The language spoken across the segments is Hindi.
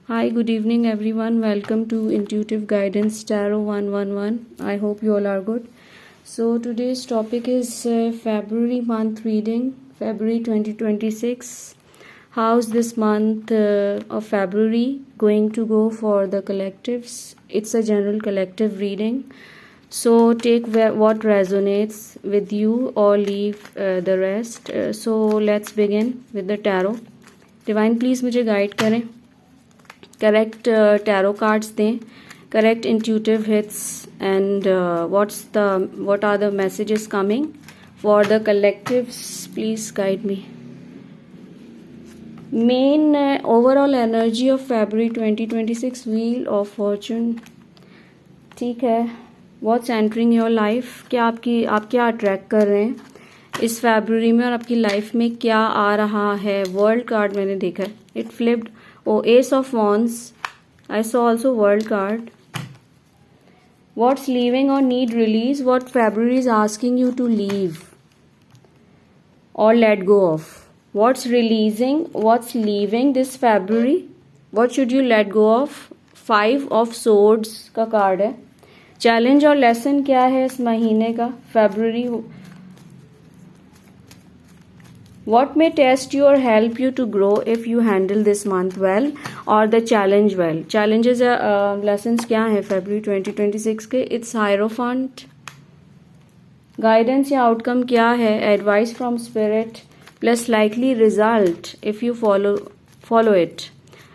Hi, good evening everyone. Welcome to Intuitive Guidance Tarot 111. I hope you all are good. So today's topic is February month reading, February 2026. How's this month of February going to go for the collectives? It's a general collective reading. So take what resonates with you or leave the rest. So let's begin with the tarot. Divine, please मुझे guide करें. Correct tarot cards दें, correct intuitive hits, and what are the messages coming for the collectives? Please guide me. Main overall energy of February 2026, Wheel of Fortune. ठीक है. What's entering your life? क्या आप क्या अट्रैक्ट कर रहे हैं इस फरवरी में और आपकी लाइफ में क्या आ रहा है? वर्ल्ड कार्ड मैंने देखा है. It flipped. Oh, Ace of Wands. I saw also World card. What's leaving or need release? What February is asking you to leave or let go of? What's releasing? What's leaving this February? What should you let go of? 5 of Swords का कार्ड है. चैलेंज और लेसन क्या है इस महीने का February? What may test you or help you to grow if you handle this month well or the challenge well? Challenges lessons क्या हैं February 2026 के? It's Hierophant. Guidance या outcome क्या है? Advice from spirit plus likely result if you follow it.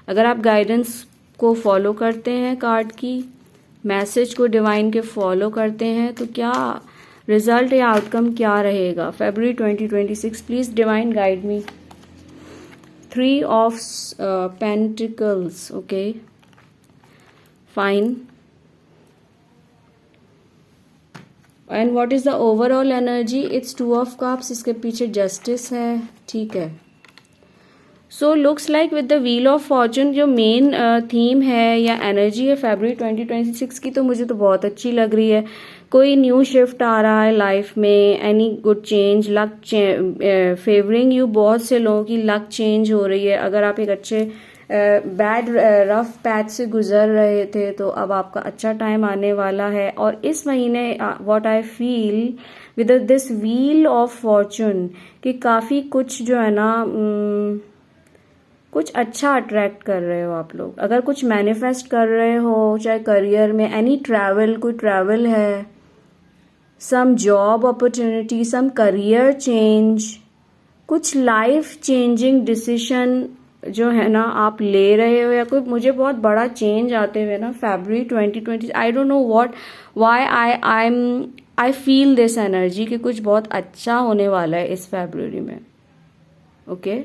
अगर आप guidance को follow करते हैं कार्ड की, मैसेज को डिवाइन के फॉलो करते हैं, तो क्या रिजल्ट या आउटकम क्या रहेगा February 2026? Please divine guide me. 3 of Pentacles. Okay, fine. And what is the overall energy? It's 2 of Cups. इसके पीछे जस्टिस है. ठीक है. सो looks like with the wheel of Fortune जो मेन थीम है या एनर्जी है February 2026 की, तो मुझे तो बहुत अच्छी लग रही है. कोई न्यू शिफ्ट आ रहा है लाइफ में, any good change, luck favouring you. बहुत से लोगों की लक चेंज हो रही है. अगर आप एक अच्छे बैड रफ पैच से गुजर रहे थे तो अब आपका अच्छा टाइम आने वाला है. और इस महीने what I feel with this wheel of Fortune कि काफ़ी कुछ जो है ना कुछ अच्छा अट्रैक्ट कर रहे हो आप लोग. अगर कुछ मैनिफेस्ट कर रहे हो, चाहे करियर में, एनी ट्रैवल, कोई ट्रैवल है, some job opportunity, some career change, कुछ लाइफ चेंजिंग डिसीजन जो है ना आप ले रहे हो, या कोई मुझे बहुत बड़ा चेंज आते हुए ना February 2020. I don't know why I feel this energy कि कुछ बहुत अच्छा होने वाला है इस February में. ओके,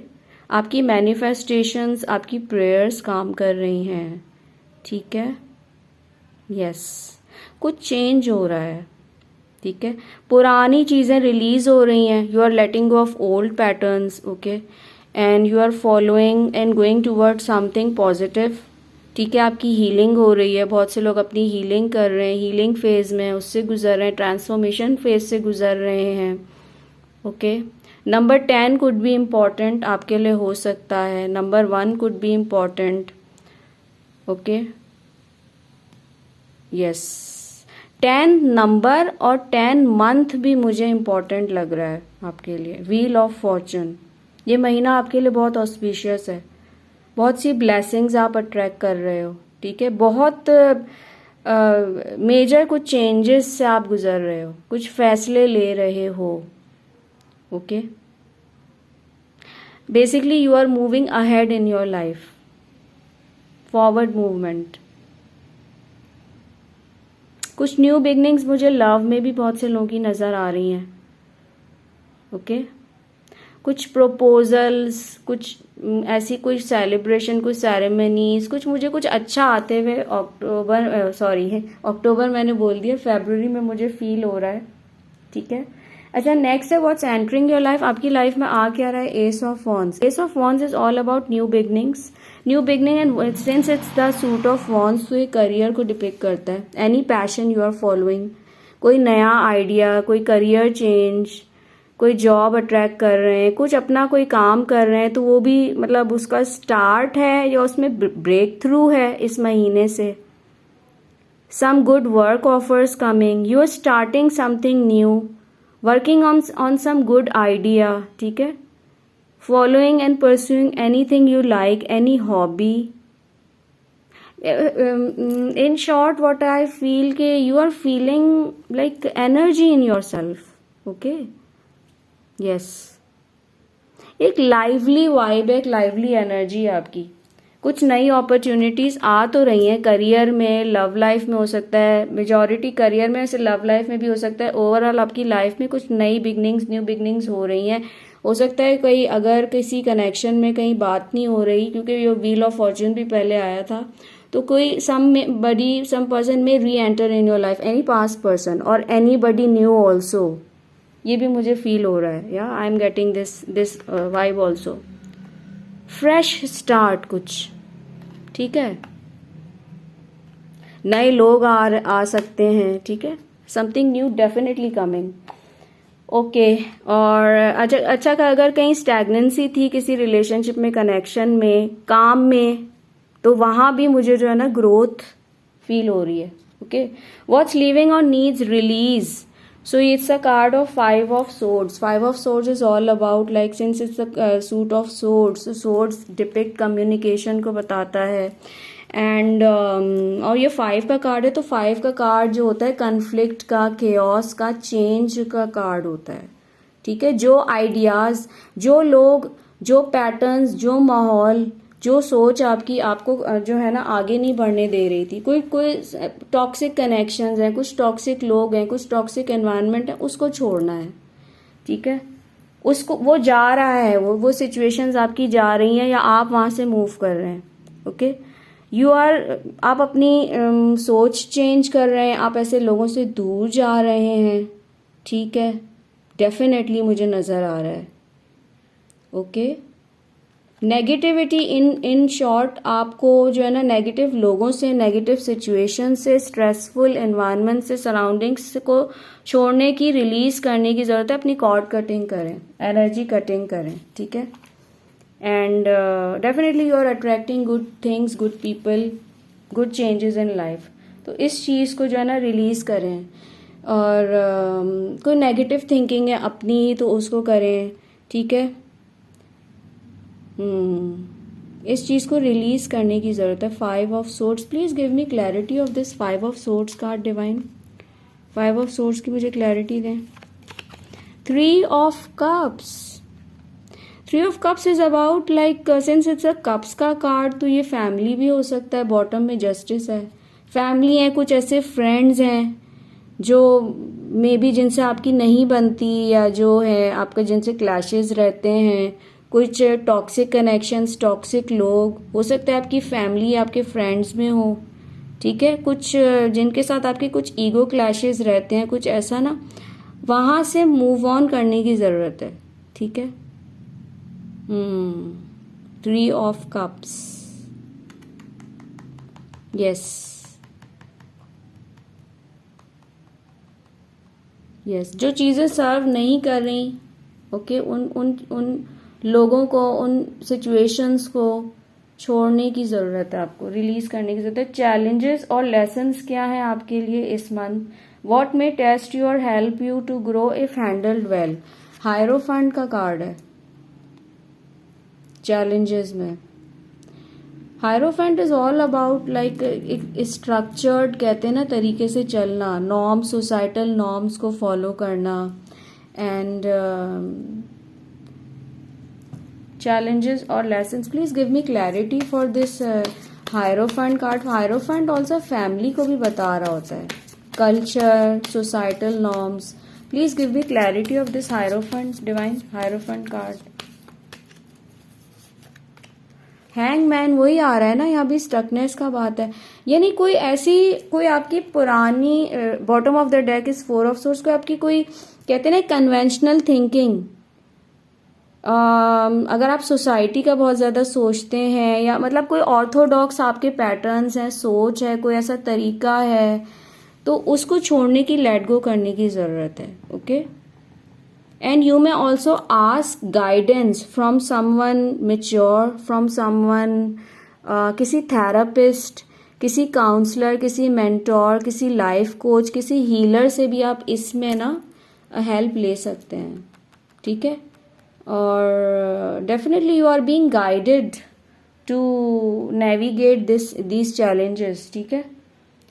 आपकी मैनिफेस्टेशंस, आपकी प्रेयर्स काम कर रही हैं. ठीक है. यस, कुछ चेंज हो रहा है. ठीक है. पुरानी चीज़ें रिलीज हो रही हैं. You are letting go of old patterns. Okay, and you are following and going toward something positive. ठीक है. आपकी हीलिंग हो रही है. बहुत से लोग अपनी हीलिंग कर रहे हैं, हीलिंग फेज में उससे गुजर रहे हैं, ट्रांसफॉर्मेशन फेज से गुजर रहे हैं. Okay. Number 10 could be important आपके लिए हो सकता है. Number 1 could be important. Okay. Yes, 10 number और 10 मंथ भी मुझे इम्पॉर्टेंट लग रहा है आपके लिए. व्हील ऑफ फॉर्चून, ये महीना आपके लिए बहुत ऑस्पिशियस है. बहुत सी ब्लेसिंग्स आप अट्रैक्ट कर रहे हो. ठीक है. बहुत मेजर कुछ चेंजेस से आप गुजर रहे हो, कुछ फैसले ले रहे हो. Okay. Basically you are moving ahead in your life. Forward movement. कुछ न्यू बिगनिंग्स मुझे लव में भी बहुत से लोगों की नजर आ रही हैं. ओके. कुछ प्रपोजल्स, कुछ ऐसी कोई सेलिब्रेशन, कुछ सेरेमनीज, कुछ अच्छा आते हुए अक्टूबर मैंने बोल दिया, February में मुझे फील हो रहा है. ठीक है. अच्छा, नेक्स्ट है व्हाट्स एंटरिंग योर लाइफ. आपकी लाइफ में आ क्या रहा है? Ace of wands. Ace of wands is all about new beginnings, new beginning. And since it's the suit of wands, तो ये करियर को डिपिक्ट करता है. Any passion you are following, कोई नया आइडिया, कोई करियर चेंज, कोई जॉब अट्रैक्ट कर रहे हैं, कुछ अपना कोई काम कर रहे हैं, तो वो भी मतलब उसका स्टार्ट है या उसमें ब्रेक थ्रू है इस महीने से. Some good work offers coming, you are starting something new, working on some good idea. ठीक है. Following and pursuing anything you like, any hobby. in short what I feel कि you are feeling like energy in yourself. okay, yes, एक लाइवली वाइब, एक लाइवली एनर्जी है आपकी. कुछ नई अपॉर्चुनिटीज आ तो रही हैं करियर में, लव लाइफ में हो सकता है, मेजॉरिटी करियर में, ऐसे लव लाइफ में भी हो सकता है. ओवरऑल आपकी लाइफ में कुछ नई बिगनिंग्स, न्यू बिगनिंग्स हो रही हैं. हो सकता है कहीं अगर किसी कनेक्शन में कहीं बात नहीं हो रही, क्योंकि ये व्हील ऑफ फॉर्च्यून भी पहले आया था, तो कोई सम पर्सन में री enter in your life, any past person और एनी बडी न्यू ऑल्सो. ये भी मुझे फील हो रहा है. या I am getting this vibe also. Fresh start कुछ. ठीक है. नए लोग आ सकते हैं. ठीक है. Something new definitely coming. Okay. और अच्छा अगर कहीं स्टैग्नेंसी थी किसी रिलेशनशिप में, कनेक्शन में, काम में, तो वहां भी मुझे जो है ना ग्रोथ फील हो रही है. Okay. What's living on needs release. So it's a card of 5 of swords. 5 of swords is all about like, since it's a suit of swords, so swords depict communication को बताता है. एंड और ये 5 का कार्ड है, तो 5 का कार्ड जो होता है कन्फ्लिक्ट का, केओस का, चेंज का कार्ड होता है. ठीक है. जो आइडियाज, जो लोग, जो पैटर्न्स, जो माहौल, जो सोच आपको जो है ना आगे नहीं बढ़ने दे रही थी, कोई टॉक्सिक कनेक्शंस हैं, कुछ टॉक्सिक लोग हैं, कुछ टॉक्सिक एनवायरनमेंट है, उसको छोड़ना है. ठीक है. उसको, वो जा रहा है, वो सिचुएशंस आपकी जा रही हैं या आप वहां से मूव कर रहे हैं. ओके. आप अपनी सोच चेंज कर रहे हैं, आप ऐसे लोगों से दूर जा रहे हैं. ठीक है. डेफिनेटली मुझे नजर आ रहा है. ओके. नेगेटिविटी इन शॉर्ट, आपको जो है ना नेगेटिव लोगों से, नेगेटिव सिचुएशन से, स्ट्रेसफुल एनवायरनमेंट से, सराउंडिंग्स को छोड़ने की, रिलीज करने की जरूरत है. अपनी कॉर्ड कटिंग करें, एनर्जी कटिंग करें. ठीक है. And definitely you are attracting good things, good people, good changes in life. तो इस चीज़ को जो है ना रिलीज करें. और कोई नेगेटिव थिंकिंग है अपनी, तो उसको करें. ठीक है. इस चीज को रिलीज करने की जरूरत है. 5 of swords. Please give me clarity of this 5 of swords card divine. 5 of swords की मुझे क्लैरिटी दें. 3 of cups. 3 of cups is about like, since it's a cups का कार्ड, तो ये फैमिली भी हो सकता है. बॉटम में जस्टिस है. फैमिली है, कुछ ऐसे फ्रेंड्स हैं जो मे बी जिनसे आपकी नहीं बनती, या जो है आपका जिनसे क्लैशेस रहते हैं. कुछ टॉक्सिक कनेक्शंस, टॉक्सिक लोग, हो सकता है आपकी फैमिली, आपके फ्रेंड्स में हो. ठीक है. कुछ जिनके साथ आपके कुछ ईगो क्लैशेस रहते हैं, कुछ ऐसा ना, वहां से मूव ऑन करने की जरूरत है. ठीक है. 3 ऑफ कप्स. Yes, yes. जो चीजें सर्व नहीं कर रही, ओके, उन लोगों को, उन सिचुएशंस को छोड़ने की ज़रूरत है, आपको रिलीज करने की ज़रूरत है. चैलेंजेस और लेसन्स क्या है आपके लिए इस month. What may test you और help you to grow if handled well. Hierophant का कार्ड है चैलेंजेस में. Hierophant is all about like structured, कहते हैं ना, तरीके से चलना, नॉर्म्स, सोसाइटल नॉर्म्स को फॉलो करना. And challenges or lessons. Please give me clarity for this Hierophant card. Hierophant also family को भी बता रहा होता है. Culture, societal norms. Please give me clarity of this Hierophant, divine Hierophant card. Hangman वही आ रहा है ना, यहाँ भी स्टकनेस का बात है. यानी कोई ऐसी, कोई आपकी पुरानी, bottom of the deck is 4 of swords, कोई आपकी कोई कहते हैं ना कन्वेंशनल थिंकिंग. अगर आप सोसाइटी का बहुत ज़्यादा सोचते हैं, या मतलब कोई ऑर्थोडॉक्स आपके पैटर्न्स हैं, सोच है, कोई ऐसा तरीका है, तो उसको छोड़ने की, लेट गो करने की ज़रूरत है. Okay. And you may also ask guidance from someone mature, from someone किसी थेरापिस्ट, किसी काउंसलर, किसी मेंटोर, किसी लाइफ कोच, किसी हीलर से भी आप इसमें ना हेल्प ले सकते हैं, ठीक है। और definitely you are being guided to navigate these challenges, ठीक है।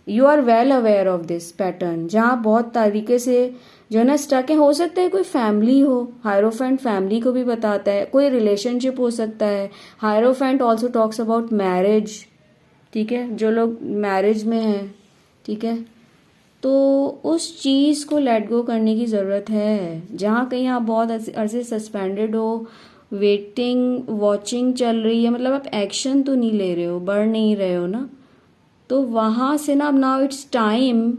You are well aware of this pattern, जहाँ बहुत तरीके से जो है ना स्टक है। हो सकता है कोई फैमिली हो, हायरोफेंट फैमिली को भी बताता है, कोई रिलेशनशिप हो सकता है। Hierophant also talks about marriage, ठीक है, जो लोग मैरिज में हैं, ठीक है। तो उस चीज़ को लेट गो करने की ज़रूरत है। जहाँ कहीं आप बहुत अर्से सस्पेंडेड हो, वेटिंग वॉचिंग चल रही है, मतलब आप एक्शन तो नहीं ले रहे हो, बढ़ नहीं रहे हो ना, तो वहाँ से ना अब नाउ इट्स टाइम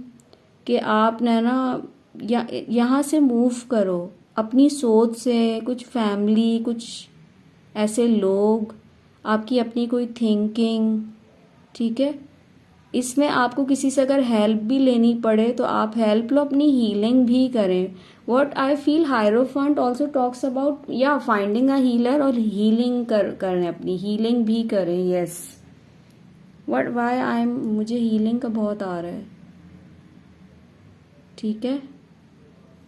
कि आप ना यहाँ से मूव करो अपनी सोच से। कुछ फैमिली, कुछ ऐसे लोग, आपकी अपनी कोई थिंकिंग, ठीक है। इसमें आपको किसी से अगर हेल्प भी लेनी पड़े तो आप हेल्प लो, अपनी हीलिंग भी करें। What I feel hierophant also talks about या फाइंडिंग अ हीलर, और हीलिंग करें, अपनी हीलिंग भी करें। Yes, what why I am, मुझे हीलिंग का बहुत आ रहा है, ठीक है।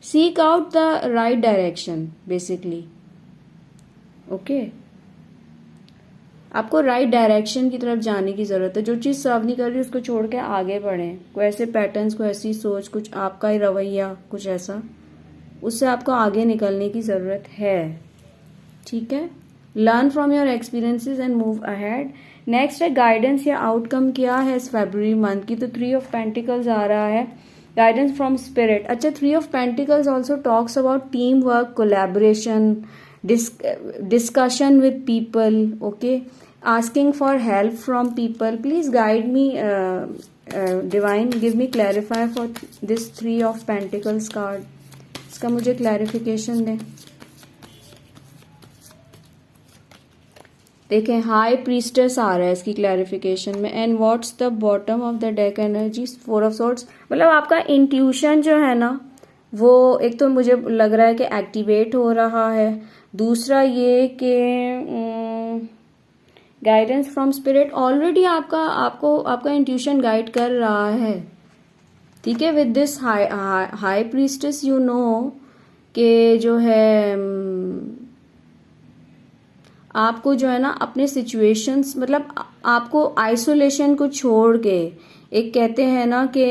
Seek out the right direction basically, okay. आपको राइट डायरेक्शन की तरफ जाने की ज़रूरत है। जो चीज़ सर्व नहीं कर रही उसको छोड़ के आगे बढ़ें। कोई ऐसे पैटर्न्स, कोई ऐसी सोच, कुछ आपका ही रवैया, कुछ ऐसा, उससे आपको आगे निकलने की ज़रूरत है, ठीक है। Learn from your experiences and move ahead. Next है गाइडेंस या आउटकम क्या है इस फरवरी मंथ की। तो 3 ऑफ पेंटिकल्स आ रहा है, गाइडेंस फ्रॉम स्पिरिट। अच्छा, 3 of pentacles also talks about team work, collaboration, discussion with people, okay, asking for help from people. Please guide me, divine, give me clarify for this 3 of pentacles card. इसका मुझे क्लैरिफिकेशन दें। देखें, हाई प्रीस्टेस आ रहा है इसकी क्लैरिफिकेशन में। And what's the bottom of the deck energy, 4 of swords. मतलब आपका इंट्यूशन जो है ना, वो एक तो मुझे लग रहा है कि एक्टिवेट हो रहा है। दूसरा ये कि गाइडेंस फ्रॉम स्पिरिट, ऑलरेडी आपका इंट्यूशन गाइड कर रहा है, ठीक है। With this high priestess, you know कि जो है आपको जो है ना अपने सिचुएशंस, मतलब आपको आइसोलेशन को छोड़ के, एक कहते हैं ना कि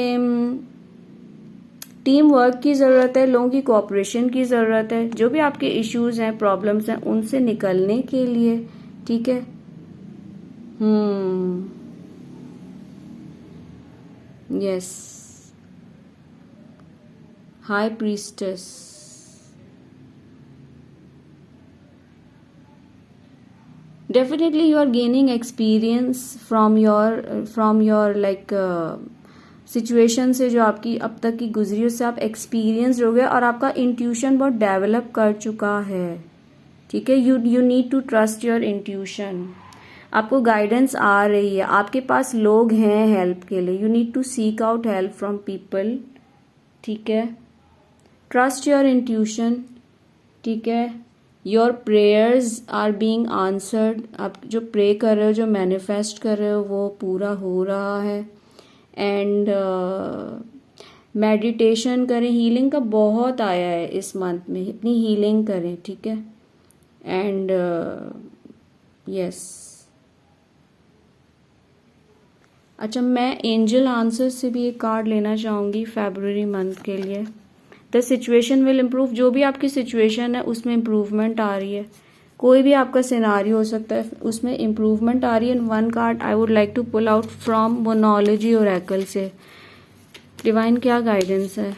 टीम वर्क की ज़रूरत है, लोगों की कोऑपरेशन की ज़रूरत है। जो भी आपके इश्यूज हैं, प्रॉब्लम्स हैं, उनसे निकलने के लिए, ठीक है। Yes, high priestess, definitely you are gaining experience from your like situation से जो आपकी अब तक की गुजरी, उससे आप एक्सपीरियंस हो गए और आपका इंट्यूशन बहुत डेवलप कर चुका है, ठीक है। You need to trust your intuition. आपको गाइडेंस आ रही है, आपके पास लोग हैं हेल्प के लिए। You need to seek out help from people, ठीक है। ट्रस्ट योर इंट्यूशन, ठीक है। Your prayers are being answered. आप जो प्रे कर रहे हो, जो मैनिफेस्ट कर रहे हो, वो पूरा हो रहा है। एंड मेडिटेशन करें, हीलिंग का बहुत आया है इस मंथ में, अपनी हीलिंग करें, ठीक है। एंड यस, अच्छा, मैं एंजल आंसर से भी एक कार्ड लेना चाहूँगी फरवरी मंथ के लिए। The situation will improve. जो भी आपकी सिचुएशन है उसमें इम्प्रूवमेंट आ रही है। कोई भी आपका सिनारियो हो सकता है, उसमें इम्प्रूवमेंट आ रही है। One card I would like to pull out from Moonology Oracle से। डिवाइन क्या गाइडेंस है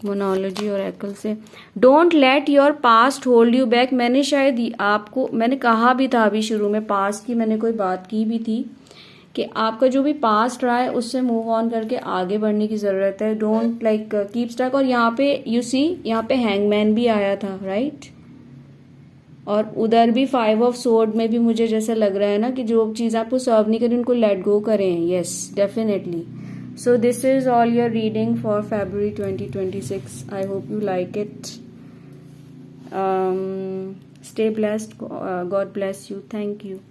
मोनोलॉजी ओरेकल से? Don't let your past hold you back. मैंने शायद आपको मैंने कहा भी था अभी शुरू में, पास्ट की मैंने कोई बात की भी थी कि आपका जो भी पास्ट रहा है उससे मूव ऑन करके आगे बढ़ने की ज़रूरत है। Don't like keep stuck. और यहाँ पे यू सी, यहाँ पे हैंगमैन भी आया था, राइट। और उधर भी 5 ऑफ सोर्ड में भी मुझे जैसा लग रहा है ना कि जो चीज़ आपको सर्व नहीं करें उनको लेट गो करें। Yes, definitely. So this is all your reading for February 2026. I hope you like it. Stay blessed. God bless you. Thank you.